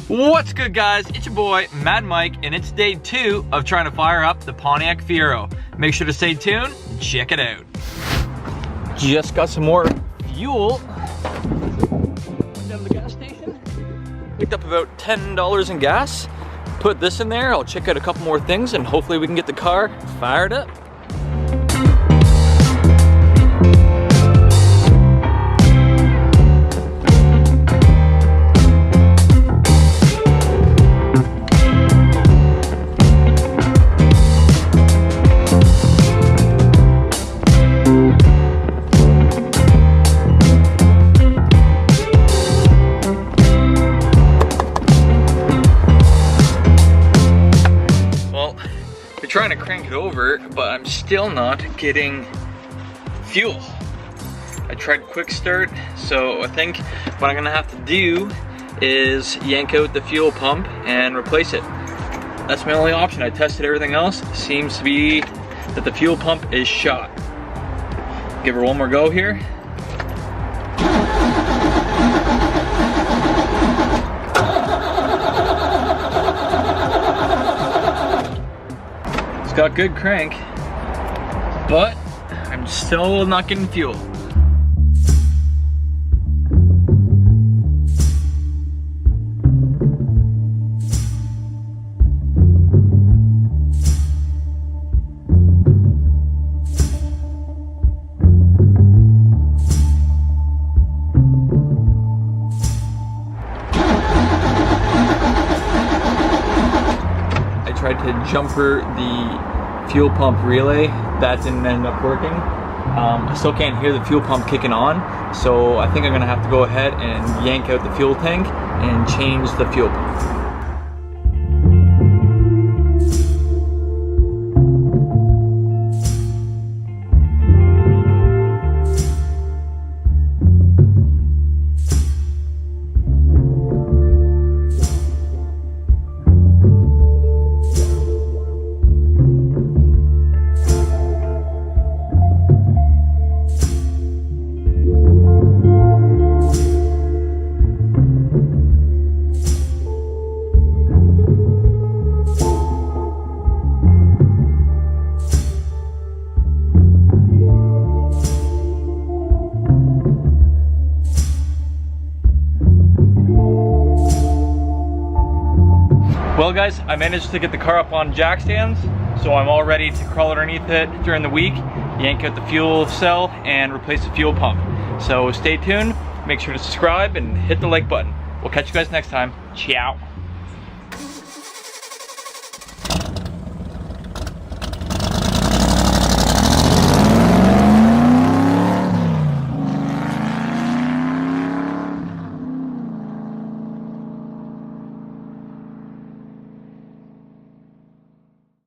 What's good, guys? It's your boy Mad Mike, and it's day 2 of trying to fire up the Pontiac Fiero. Make sure to stay tuned and check it out. Just got some more fuel. Went down to the gas station, picked up about $10 in gas. Put this in there. I'll check out a couple more things, and hopefully we can get the car fired up. Trying to crank it over, but I'm still not getting fuel. I tried quick start, so I think what I'm gonna have to do is yank out the fuel pump and replace it. That's my only option. I tested everything else. Seems to be that the fuel pump is shot. Give her one more go here. Got good crank, but I'm still not getting fuel. I tried to jumper the fuel pump relay. That didn't end up working. I still can't hear the fuel pump kicking on, so I think I'm gonna have to go ahead and yank out the fuel tank and change the fuel pump. Well guys, I managed to get the car up on jack stands, so I'm all ready to crawl underneath it during the week, yank out the fuel cell, and replace the fuel pump. So stay tuned, make sure to subscribe, and hit the like button. We'll catch you guys next time. Ciao.